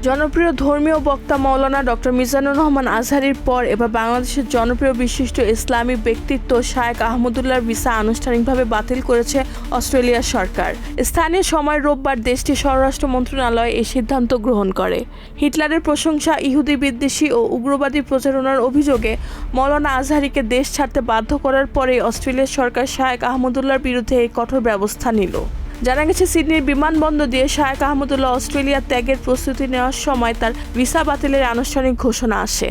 জনপ্রিয় ধর্মীয় বক্তা মাওলানা ডক্টর মিজানুর রহমান আজহারীর পর এবার বাংলাদেশের জনপ্রিয় বিশিষ্ট ইসলামী ব্যক্তিত্ব শায়েখ আহমদুল্লাহর ভিসা আনুষ্ঠানিকভাবে বাতিল করেছে অস্ট্রেলিয়ার সরকার। স্থানীয় সময় রোববার দেশটির স্বরাষ্ট্র মন্ত্রণালয় এই সিদ্ধান্ত গ্রহণ করে। হিটলারের প্রশংসা, ইহুদি বিদ্বেষী ও উগ্রবাদী প্রচারণার অভিযোগে মাওলানা আজহারীকে দেশ ছাড়তে বাধ্য করার পরেই অস্ট্রেলিয়ার সরকার শায়েখ আহমদুল্লাহর বিরুদ্ধে এই কঠোর ব্যবস্থা নিল। জানা গেছে, সিডনির বিমানবন্দর দিয়ে শায়েখ আহমদুল্লাহ অস্ট্রেলিয়া ত্যাগের প্রস্তুতি নেওয়ার সময় তার ভিসা বাতিলের আনুষ্ঠানিক ঘোষণা আসে।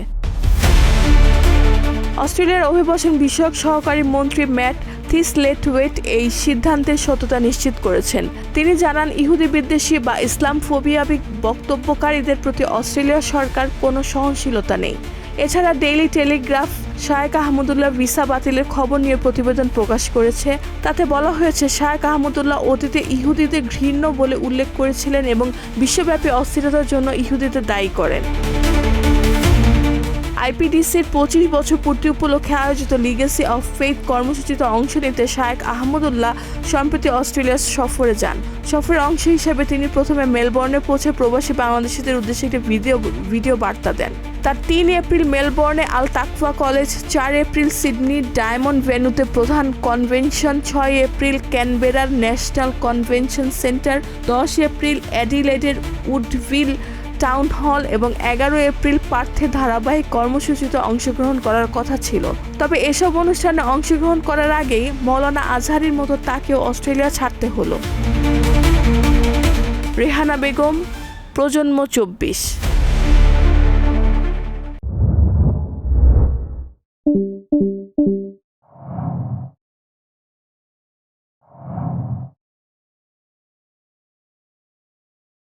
অস্ট্রেলিয়ার অভিবাসন বিষয়ক সহকারী মন্ত্রী ম্যাট থিসলেথওয়েট এই সিদ্ধান্তের সত্যতা নিশ্চিত করেছেন। তিনি জানান, ইহুদি বিদ্বেষী বা ইসলাম ফোবিয়াবিক বক্তব্যকারীদের প্রতি অস্ট্রেলিয়ার সরকার কোনো সহনশীলতা নেই। এছাড়া ডেইলি টেলিগ্রাফ শায়েখ আহমদুল্লাহ ভিসা বাতিলের খবর নিয়ে প্রতিবেদন প্রকাশ করেছে। তাতে বলা হয়েছে, শায়েখ আহমদুল্লাহ অতীতে ইহুদিদের ঘৃণ্য বলে উল্লেখ করেছিলেন এবং বিশ্বব্যাপী অস্থিরতার জন্য ইহুদিদের দায়ী করেন। আইপিডিসির 25 বছর পূর্তি উপলক্ষে আয়োজিত লিগেসি অফ ফেইথ কর্মসূচিতে অংশ নিতে শায়েখ আহমদুল্লাহ সম্প্রতি অস্ট্রেলিয়া সফরে যান। সফরের অংশ হিসেবে তিনি প্রথমে মেলবোর্নে পৌঁছে প্রবাসী বাংলাদেশিদের উদ্দেশ্যে একটি ভিডিও বার্তা দেন। তার 3 এপ্রিল মেলবোর্নে আল তাকওয়া কলেজ, 4 এপ্রিল সিডনি ডায়মন্ড ভেন্যুতে প্রধান কনভেনশন, 6 এপ্রিল ক্যানবেরার ন্যাশনাল কনভেনশন সেন্টার, 10 এপ্রিল অ্যাডিলেডের উডভিল টাউন হল এবং 11 এপ্রিল পার্থে ধারাবাহিক কর্মসূচিতে অংশগ্রহণ করার কথা ছিল। তবে এসব অনুষ্ঠানে অংশগ্রহণ করার আগেই মাওলানা আজহারীর মতো তাকেও অস্ট্রেলিয়া ছাড়তে হলো। রেহানা বেগম, প্রজন্ম 24।